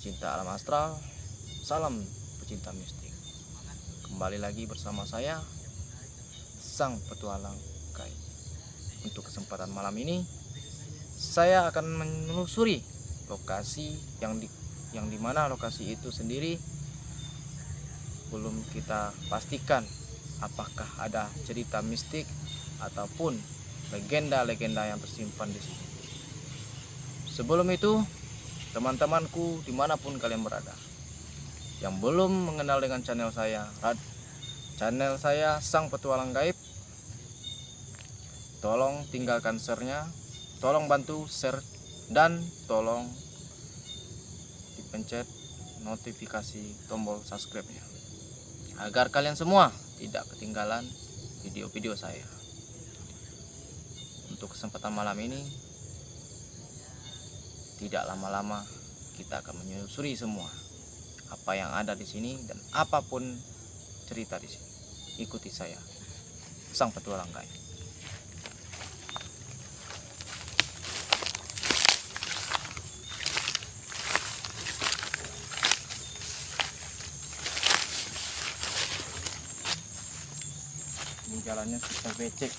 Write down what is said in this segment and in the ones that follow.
pecinta alam astral, salam pecinta mistik. Kembali lagi bersama saya, Sang Petualang Gaib. Untuk kesempatan malam ini, saya akan menelusuri lokasi yang dimana lokasi itu sendiri belum kita pastikan apakah ada cerita mistik ataupun legenda-legenda yang tersimpan di sini. Sebelum itu, teman-temanku dimanapun kalian berada, yang belum mengenal dengan channel saya Sang Petualang Gaib, tolong tinggalkan share-nya, tolong bantu share, dan tolong dipencet notifikasi tombol subscribe-nya agar kalian semua tidak ketinggalan video-video saya. Untuk kesempatan malam ini, tidak lama-lama kita akan menyusuri semua apa yang ada di sini dan apapun cerita di sini. Ikuti saya, Sang Petualang Gaib. Ini jalannya kita becek,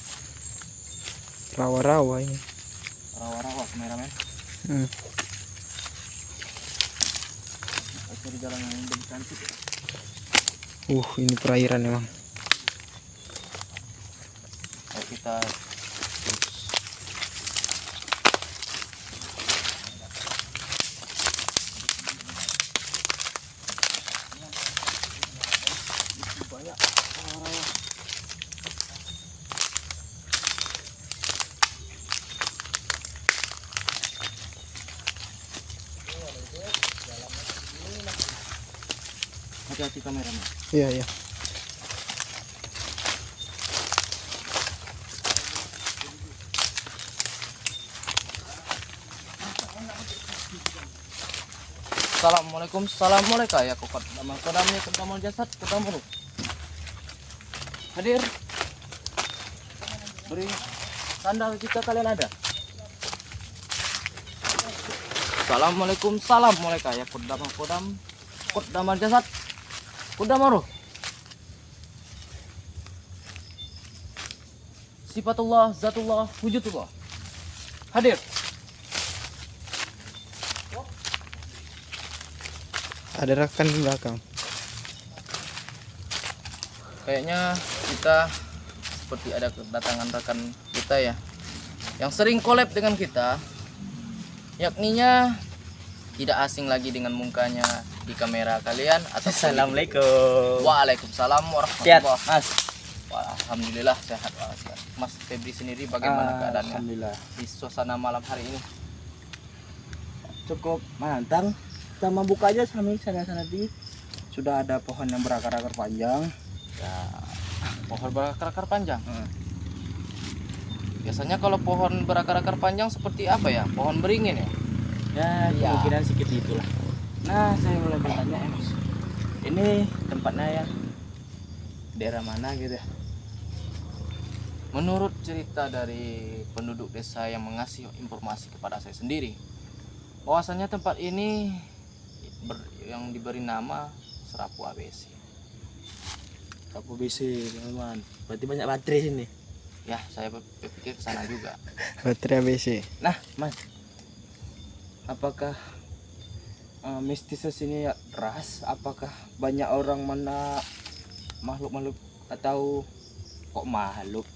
Rawa-rawa ini. rawa-rawa kameramen. Cari jalan yang lebih cantik. Ini perairan emang. Ayo kita banyak rawa-rawa. Hati-hati kameramen. Iya. Assalamualaikum, assalamualaikum ya kokot. Kodamnya kodamal jasad, kodamal. Hadir. Beri tanda jika kalian ada. Assalamualaikum, assalamualaikum ya kodamal jasad, kodamal. Sifatullah, zatullah, wujudullah. Hadir. Ada rekan di belakang. Kayaknya kita seperti ada kedatangan rekan kita ya, yang sering collab dengan kita, yakninya tidak asing lagi dengan mukanya di kamera kalian atau Assalamualaikum. Waalaikumsalam Sehat, warahmatullahi. Mas. Alhamdulillah sehat walafiat. Mas Febri sendiri bagaimana keadaannya Alhamdulillah. di suasana malam hari ini? Cukup menantang. Kita buka aja sambil sana di. Sudah ada pohon yang berakar-akar panjang. Ya, pohon berakar-akar panjang. Biasanya kalau pohon berakar-akar panjang seperti apa ya? Pohon beringin ya? Ya, kemungkinan sedikit itulah. Nah, saya mulai bertanya, Mas. Ini tempatnya ya daerah mana gitu ya? Menurut cerita dari penduduk desa yang mengasih informasi kepada saya sendiri, bahwasanya tempat ini yang diberi nama Serapu ABC. Kapu BC, teman-teman. Berarti banyak baterai sini. Ya, saya berpikir ke sana juga. Baterai ABC. Nah, Mas. Apakah mistis sini ya ras? Apakah banyak orang mana makhluk-makhluk atau kok makhluk?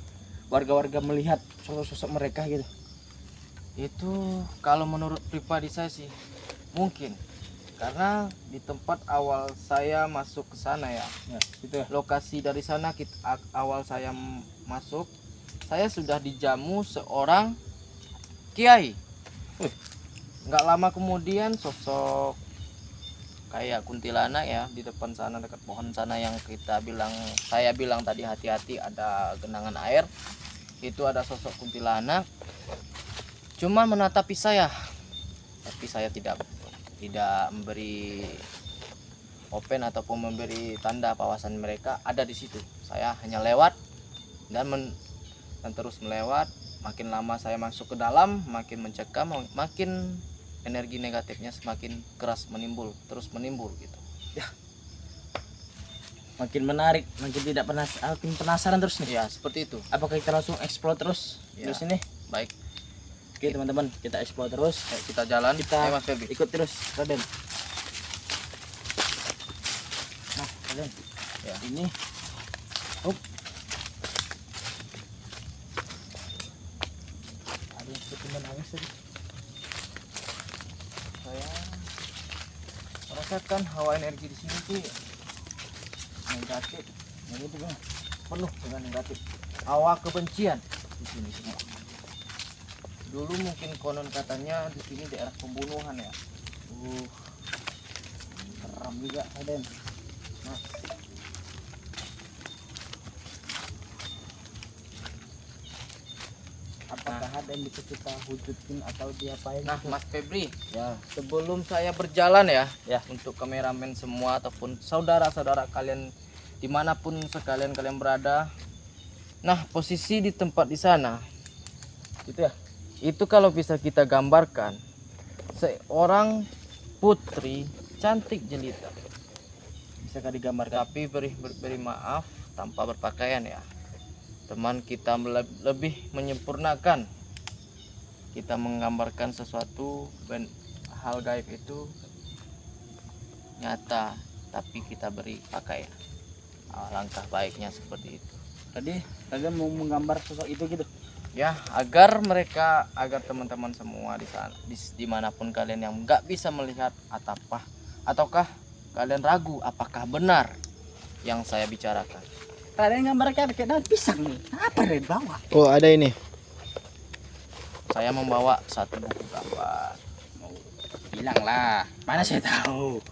Warga-warga melihat sosok-sosok mereka gitu. Itu kalau menurut pribadi saya sih mungkin, karena di tempat awal saya masuk ke sana ya, Gitu ya. lokasi dari sana awal saya masuk, saya sudah dijamu seorang kiai. Nggak lama kemudian sosok kayak kuntilanak ya di depan sana dekat pohon sana yang saya bilang tadi hati-hati ada genangan air. Itu ada sosok kuntilanak cuma menatapi saya, tapi saya tidak memberi open ataupun memberi tanda pawasan mereka ada di situ. Saya hanya lewat dan terus melewat. Makin lama saya masuk ke dalam, makin mencekam, makin energi negatifnya semakin keras menimbul, terus menimbul gitu. Makin menarik, makin tidak makin penasaran terus nih. Ya, seperti itu. Apakah kita langsung explore terus Ya. di sini? Baik, Oke teman-teman, kita explore terus. ayo kita jalan. Kita Ayo Mas Febri. ikut terus, Raden. Nah, Raden. Ya. Ini. Up. Ada yang seperti menangis tadi. Saya merasakan hawa energi di sini tuh negatif. Ini tuh Bang, penuh dengan negatif. Hawa kebencian di sini semua. Dulu mungkin konon katanya di sini daerah pembunuhan ya. Seram juga, Raden. Nah, Apakah ada yang bisa kita wujudin atau diapain? nah Mas Febri, Ya, sebelum saya berjalan ya, Ya. untuk kameramen semua ataupun saudara-saudara kalian dimanapun sekalian kalian berada, nah posisi di tempat di sana gitu ya. itu kalau bisa kita gambarkan seorang putri cantik jelita, Bisakah digambarkan? tapi beri maaf tanpa berpakaian ya. Teman kita lebih menyempurnakan, kita menggambarkan sesuatu hal gaib itu nyata tapi kita beri pakaian. Alangkah baiknya seperti itu Tadi Raden mau menggambar sosok itu gitu. ya, agar teman-teman semua di sana, dimanapun kalian yang nggak bisa melihat ataukah kalian ragu apakah benar yang saya bicarakan. Raden gambarkan kayak daun pisang nih. Apa Raden bawa? Oh, ada ini. Saya membawa satu buku gambar. Bilang lah. Mana saya tahu.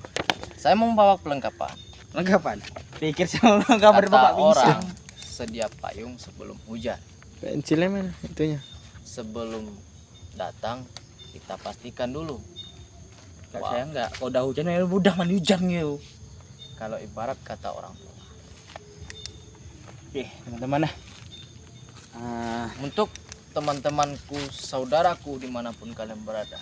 Saya membawa pelengkapan. Lengkapan. Pikir saya mau gambar Kata bapak orang, pisang. sedia payung sebelum hujan. Pensilnya mana itunya? Sebelum datang kita pastikan dulu. Kalau Wow. saya enggak. Kalau udah hujan ya udah mandi hujan gitu. Kalau ibarat kata orang tua. Oke, teman-teman. Untuk teman-temanku, saudaraku dimanapun kalian berada,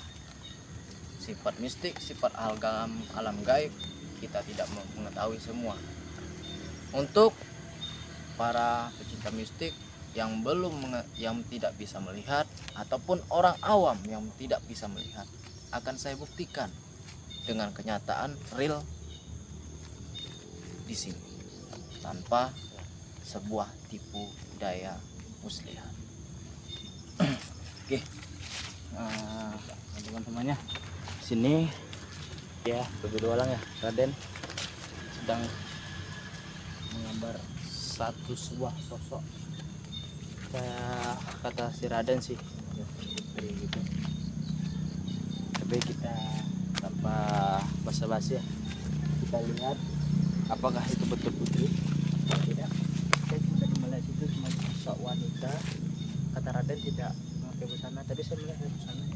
sifat mistik, sifat alam gaib kita tidak mengetahui semua. Untuk para pecinta mistik yang yang tidak bisa melihat ataupun orang awam yang tidak bisa melihat, akan saya buktikan dengan kenyataan real di sini tanpa sebuah tipu daya muslihat. Teman-temannya sini ya begitu orang ya. Raden sedang menggambar sebuah sosok kayak kata si Raden sih ya, seperti gitu. Tapi kita tanpa basa-basi ya, kita lihat apakah itu betul putri atau tidak. Saya tidak melihat itu cuma sosok wanita. Kata Raden tidak memakai busana, tadi saya melihat ada busana ya.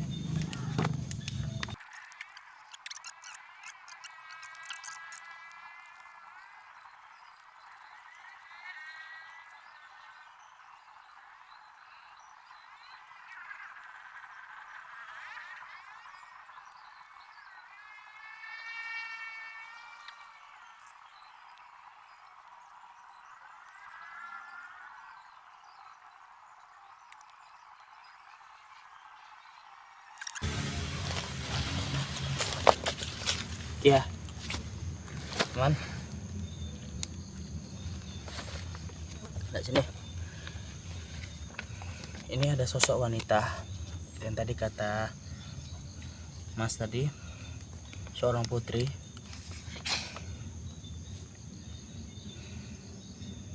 Ya, teman. Lihat sini. Ini ada sosok wanita yang tadi kata Mas tadi seorang putri.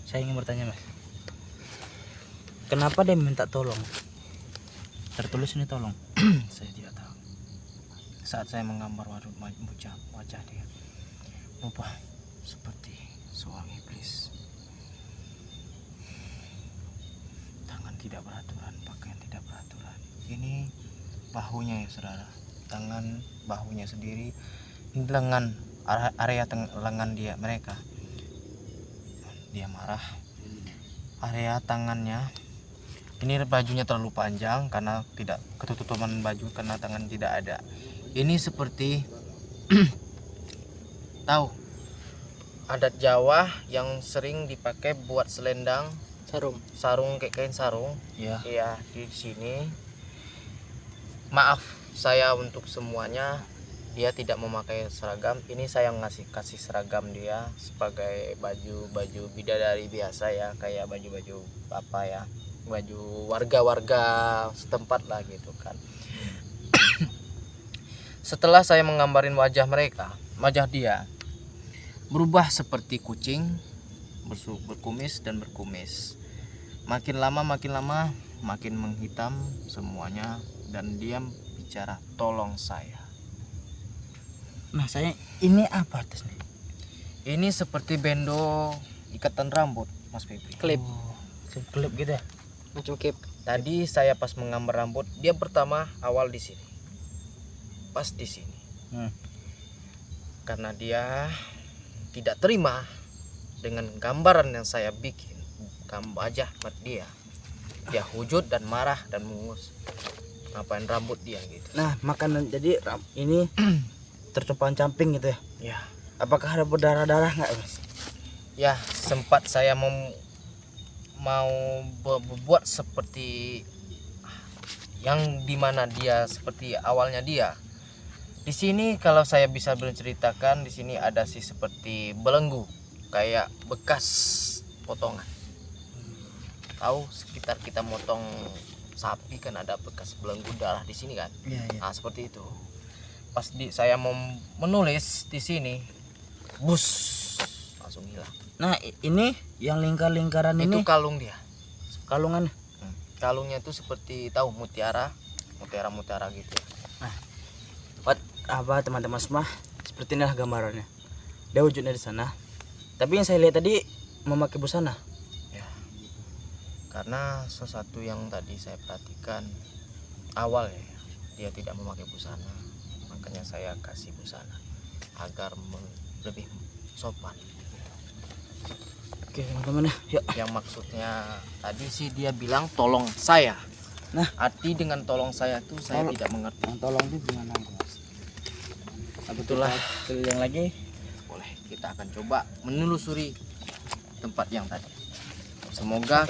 Saya ingin bertanya Mas, kenapa dia minta tolong? Tertulis ini tolong. Saya tidak tahu. Saat saya menggambar wajah dia berubah seperti seorang iblis. Tangan tidak beraturan, pakaian tidak beraturan. Ini bahunya ya saudara, tangan bahunya sendiri, ini lengan, area lengan mereka. Dia marah. Area tangannya, ini bajunya terlalu panjang karena tidak ketutupan baju karena tangan tidak ada. Ini seperti tahu adat Jawa yang sering dipakai buat selendang, sarung kayak kain sarung. Ya. Iya, di sini. Maaf saya untuk semuanya, dia tidak memakai seragam. Ini saya kasih seragam dia sebagai baju bidadari biasa ya, kayak baju apa ya, baju warga-warga setempat lah gitu kan. Setelah saya menggambarin wajah dia berubah seperti kucing, berkumis dan berkumis. Makin lama makin menghitam semuanya, dan dia bicara, tolong saya. Nah, saya ini apa atas nih? Ini seperti bendo ikatan rambut, Mas Febri. Klip gitu ya? Macam klip. Tadi saya pas menggambar rambut, dia pertama awal di sini. Pas di sini. Karena dia tidak terima dengan gambaran yang saya bikin, wajah dia. Dia hujud dan marah dan mengus. Ngapain rambut dia gitu. Nah, makanan jadi ini tertumpang camping gitu ya? Ya. Apakah ada berdarah-darah nggak, Mas? Ya, sempat saya mau berbuat seperti yang dimana dia seperti awalnya dia. Di sini kalau saya bisa berceritakan, di sini ada sih seperti belenggu, kayak bekas potongan. Tahu sekitar kita motong sapi kan ada bekas belenggu darah di sini kan? Iya. Nah, seperti itu. Pas saya mau menulis di sini, bus langsung hilang. Nah, ini yang lingkar-lingkaran Itu ini kalung dia. kalungan. Kalungnya itu seperti tahu mutiara gitu. Apa teman-teman semua, seperti inilah gambarannya. Dia wujudnya di sana. Tapi yang saya lihat tadi memakai busana. Ya. Karena sesuatu yang tadi saya perhatikan awal ya, dia tidak memakai busana. Makanya saya kasih busana agar lebih sopan. Oke, teman-teman ya. Yuk. Yang maksudnya tadi sih dia bilang tolong saya. Nah, arti dengan tolong saya itu saya tidak mengerti. Yang tolong itu gimana, Mas? Itulah yang lagi. boleh kita akan coba menelusuri tempat yang tadi. Semoga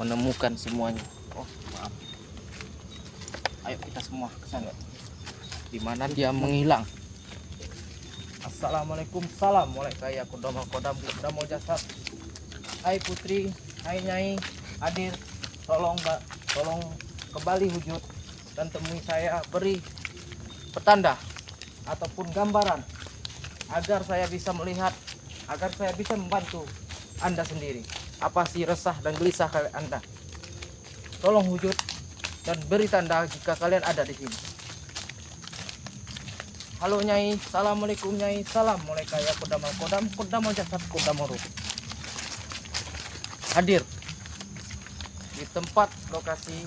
menemukan semuanya. Oh, maaf. Ayo kita semua ke sana. Di mana dia menghilang? Assalamualaikum, salam mulaikum ya kodam mau jasad. Hai putri, hai nyai, hadir. Tolong Mbak, tolong kembali wujud dan temui saya, beri petanda ataupun gambaran agar saya bisa melihat, agar saya bisa membantu Anda sendiri. Apa sih resah dan gelisah Anda? Tolong wujud dan beri tanda jika kalian ada di sini. Halo Nyai, assalamualaikum Nyai, salam mulaikum ya kodam jasad kodam ruh. Hadir di tempat lokasi.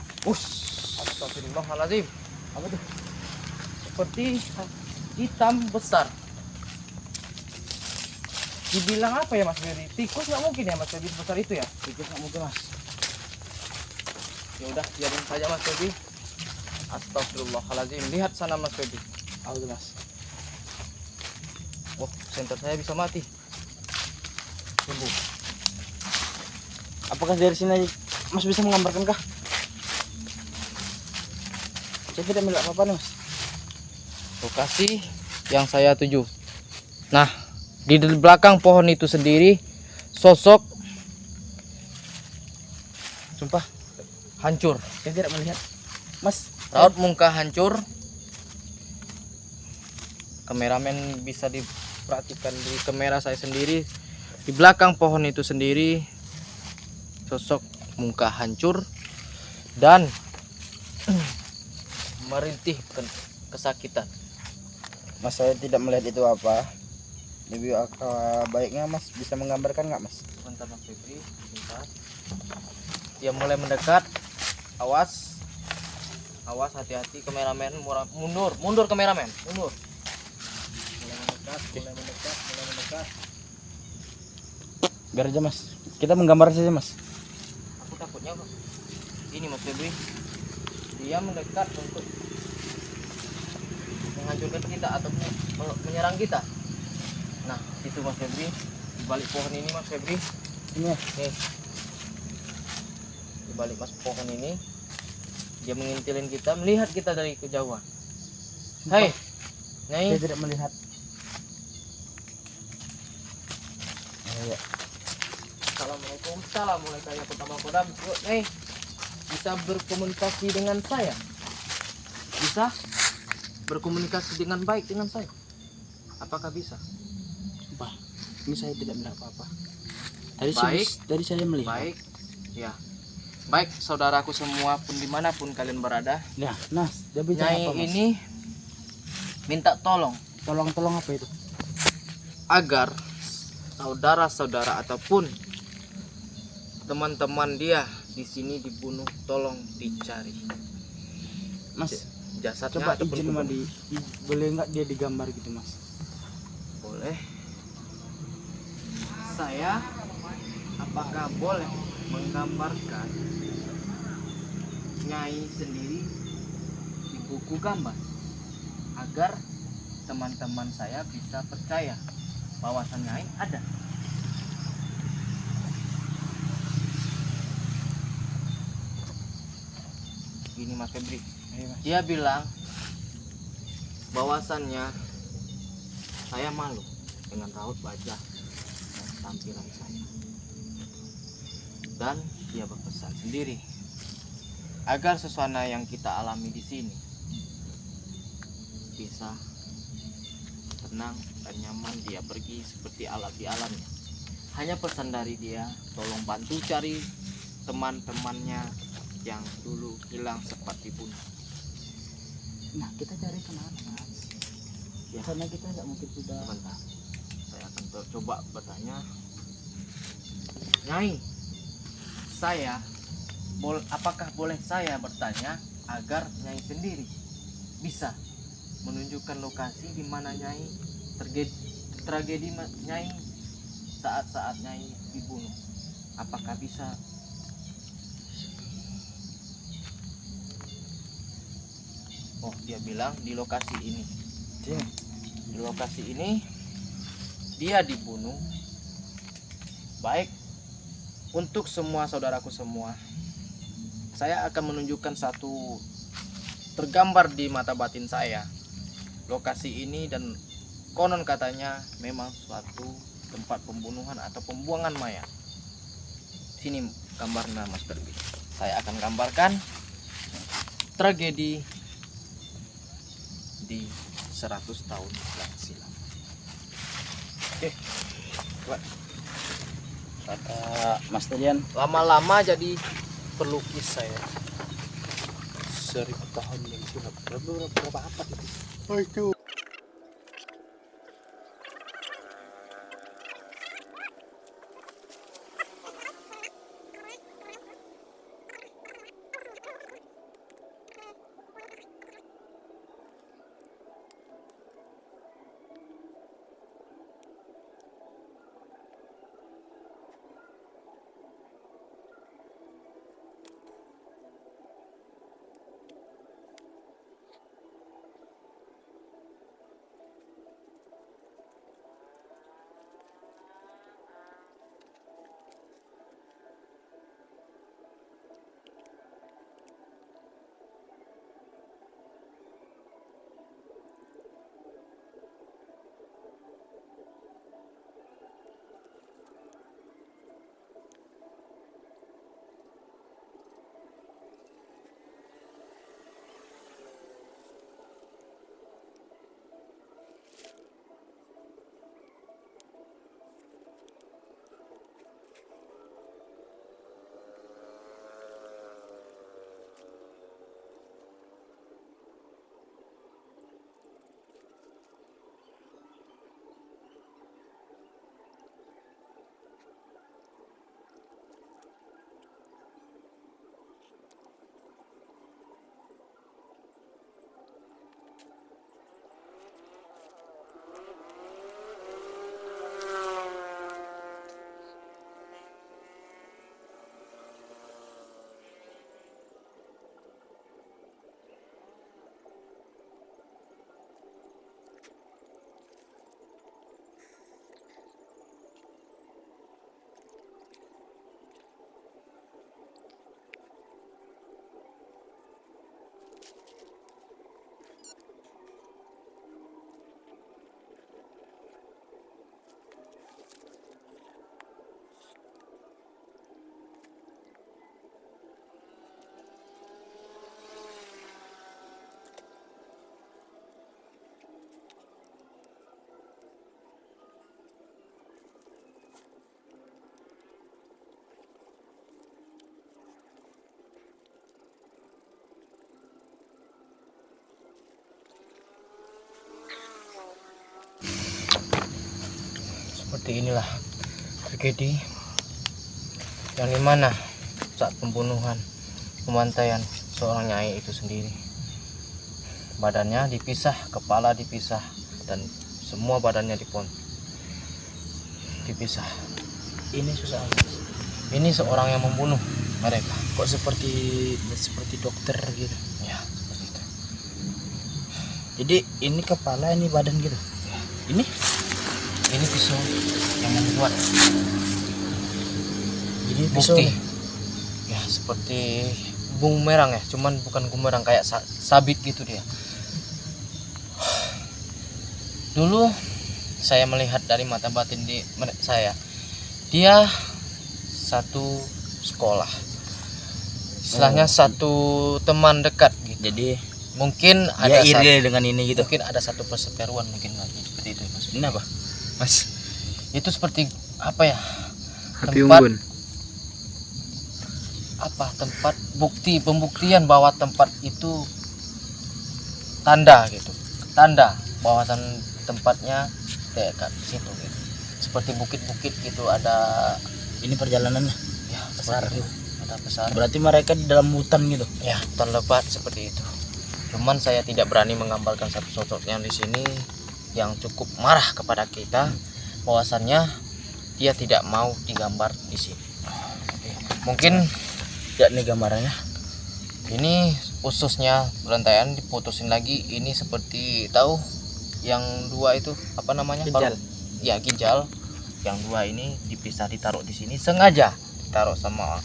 Astagfirullahaladzim. Apa tuh? Seperti hitam besar. Dibilang apa ya Mas Beri? Tikus nggak mungkin ya Mas Beri besar itu ya? Tikus nggak mungkin, Mas. Ya udah biarin saja Mas Beri. Astagfirullahaladzim. Lihat sana Mas Beri. Apa tuh, Mas? Wah, senter saya bisa mati. Tunggu. Apakah dari sini Mas bisa menggambarkan kah? Saya tidak melihat apa-apa nih, Mas. Lokasi yang saya tuju. Nah, di belakang pohon itu sendiri sosok, sumpah, hancur. Saya tidak melihat, Mas. Raut muka hancur. Kameramen bisa diperhatikan di kamera saya sendiri. Di belakang pohon itu sendiri sosok muka hancur dan merintih kesakitan. Mas, saya tidak melihat itu apa. Lebih baiknya Mas bisa menggambarkan nggak, Mas? Sebentar Mas Febri, sebentar. Dia mulai mendekat. Awas, awas, hati-hati kameramen. Mundur kameramen, mundur. Mulai mendekat. Biar aja, Mas. Kita menggambar saja, Mas. Aku takutnya kok. Ini Mas Febri, dia mendekat untuk menghancurkan kita atau menyerang kita. Nah, itu Mas Febri. Di balik pohon ini Mas Febri. Ini ya. Nih. Di balik mas pohon ini dia mengintilin kita, melihat kita dari kejauhan. Hai, Nyai. Saya tidak melihat. Ya. Assalamualaikum. Assalamualaikum warahmatullahi wabarakatuh. Nyai, bisa berkomunikasi dengan saya? Bisa berkomunikasi dengan baik dengan saya? Apakah bisa? Bah, ini saya tidak melihat apa-apa. Baik. Tadi saya melihat. Baik, ya. Baik, saudaraku semua pun dimanapun kalian berada. Nah, Nas, dia bicara Nyai apa, Mas? ini minta tolong Tolong apa itu? agar saudara-saudara ataupun teman-teman dia di sini dibunuh, tolong dicari Mas, jasadnya coba ataupun izin kubur. boleh nggak dia digambar gitu, Mas? Boleh. Saya apakah boleh menggambarkan Nyai sendiri di buku gambar agar teman-teman saya bisa percaya bahwasan Nyai ada? Gini Mas Febri, Ayo, Mas. dia bilang bahwasannya saya malu dengan raut wajah dan tampilan saya, dan dia berpesan sendiri agar suasana yang kita alami di sini bisa tenang dan nyaman. Dia pergi seperti alam di alamnya. Hanya pesan dari dia, tolong bantu cari teman-temannya yang dulu hilang seperti bunuh. Nah, kita cari kemana, Mas? Ya. Karena kita nggak mungkin sudah. Sebentar, saya akan coba bertanya. Nyai, apakah boleh saya bertanya agar Nyai sendiri bisa menunjukkan lokasi di mana Nyai tragedi Nyai saat-saat Nyai dibunuh? Apakah bisa? Oh, dia bilang di lokasi ini. Sini. Di lokasi ini dia dibunuh. Baik, untuk semua saudaraku semua, saya akan menunjukkan satu tergambar di mata batin saya lokasi ini, dan konon katanya memang suatu tempat pembunuhan atau pembuangan mayat. Sini gambarnya Mas Berbi. Saya akan gambarkan tragedi di 100 tahun yang silam. Oke. Coba. Kata Mas Tadian, Lama-lama jadi pelukis saya. 1000 tahun yang silam. Berapa abad itu? seperti inilah tragedi yang dimana saat pembunuhan, pembantaian seorang nyai itu sendiri, badannya dipisah, kepala dipisah, dan semua badannya dipisah. Ini susah. Ini seorang yang membunuh mereka. Kok seperti dokter gitu. Ya, seperti itu. Jadi ini kepala, ini badan gitu. Ini Pisau yang membuat jadi pisau. bukti. Ya, seperti bumerang ya, cuman bukan bumerang, kayak sabit gitu dia. Dulu saya melihat dari mata batin saya, dia satu sekolah, istilahnya satu teman dekat gitu. Jadi Mungkin dia ada iri dengan ini gitu. mungkin ada satu perseteruan mungkin lagi seperti itu mas. Ini apa? Mas, itu seperti apa ya? Api Tempat unggun. tempat pembuktian bahwa tempat itu tanda gitu, tanda bahwasan tempatnya dekat situ gitu. Seperti bukit-bukit gitu, ada Ini perjalanannya. ya Besar. seperti itu. Ada besar. Berarti mereka di dalam hutan gitu. Ya, hutan lebat seperti itu. Cuman saya tidak berani menggambarkan satu sosok yang di sini yang cukup marah kepada kita, bahwasannya dia tidak mau digambar di sini. Mungkin Ya nih gambarannya. ini ususnya berantaian diputusin lagi. Ini seperti tahu yang dua itu apa namanya? Ginjal. Ya, ginjal. Yang dua ini dipisah, ditaruh di sini sengaja ditaruh sama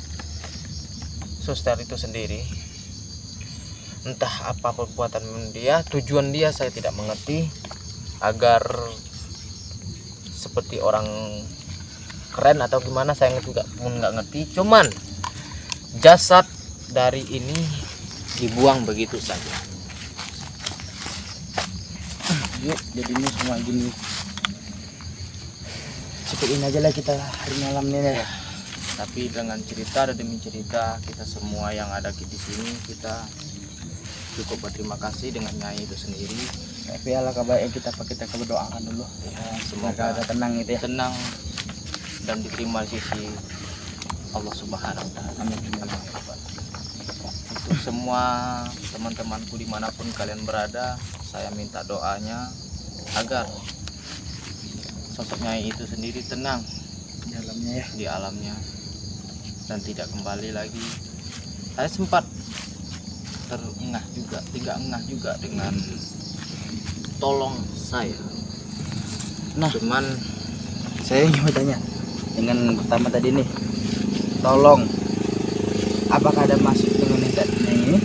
suster itu sendiri. Entah apa perbuatan dia, tujuan dia saya tidak mengerti, agar seperti orang keren atau gimana saya juga pun nggak ngerti. Cuman jasad dari ini dibuang begitu saja. Yuk, jadi ini semua gini. Cukupin aja lah kita hari malam ini ya. Tapi dengan cerita demi cerita, kita semua yang ada di sini, kita cukup berterima kasih dengan nyai itu sendiri. Tapi alangkah baiknya kita berdoakan dulu. Ya, Semoga semoga agak tenang gitu ya. tenang dan diterima di sisi Allah Subhanahu wa Ta'ala. Amin. Untuk semua teman-temanku dimanapun kalian berada, saya minta doanya agar sosok nyai itu sendiri tenang Dalamnya ya. di alamnya dan tidak kembali lagi. Saya sempat tidak engah juga dengan tolong saya. Nah, Cuman saya ingin bertanya dengan pertama tadi nih, tolong apakah ada masuk dengan ini?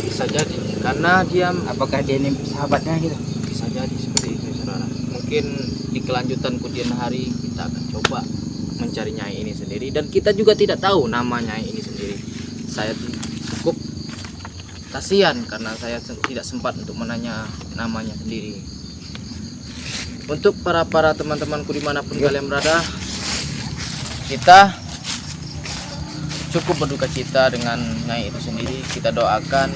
bisa jadi karena dia Apakah dia ini sahabatnya gitu? bisa jadi seperti itu, saudara. Mungkin di kelanjutan kemudian hari kita akan coba mencari nyai ini sendiri, dan kita juga tidak tahu nama nyai ini sendiri. Saya cukup kasihan karena saya tidak sempat untuk menanya namanya sendiri. Untuk para teman-temanku dimanapun kalian berada, kita cukup berduka cita dengan nyai itu sendiri. Kita doakan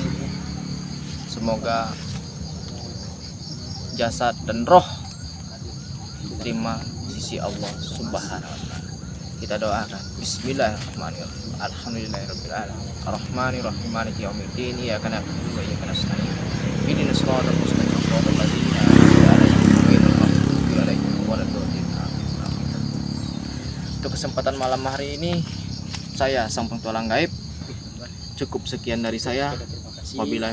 semoga jasad dan roh diterima sisi Allah Subhanahu wa Ta'ala. Kita doakan. Bismillahirrahmanirrahim. Alhamdulillahirabbil alamin. Arrahmanir rahim. Maliki yaumiddin. Iyyaka na'budu wa iyyaka nasta'in. Ihdinas shiratal mustaqim. Shiratal ladzina an'amta 'alaihim ghairil maghdubi 'alaihim waladdallin. Untuk kesempatan malam hari ini, saya sang petualang gaib, cukup sekian dari saya. Wabillahi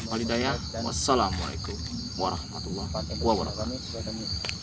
walidayah. Wassalamualaikum warahmatullahi wabarakatuh.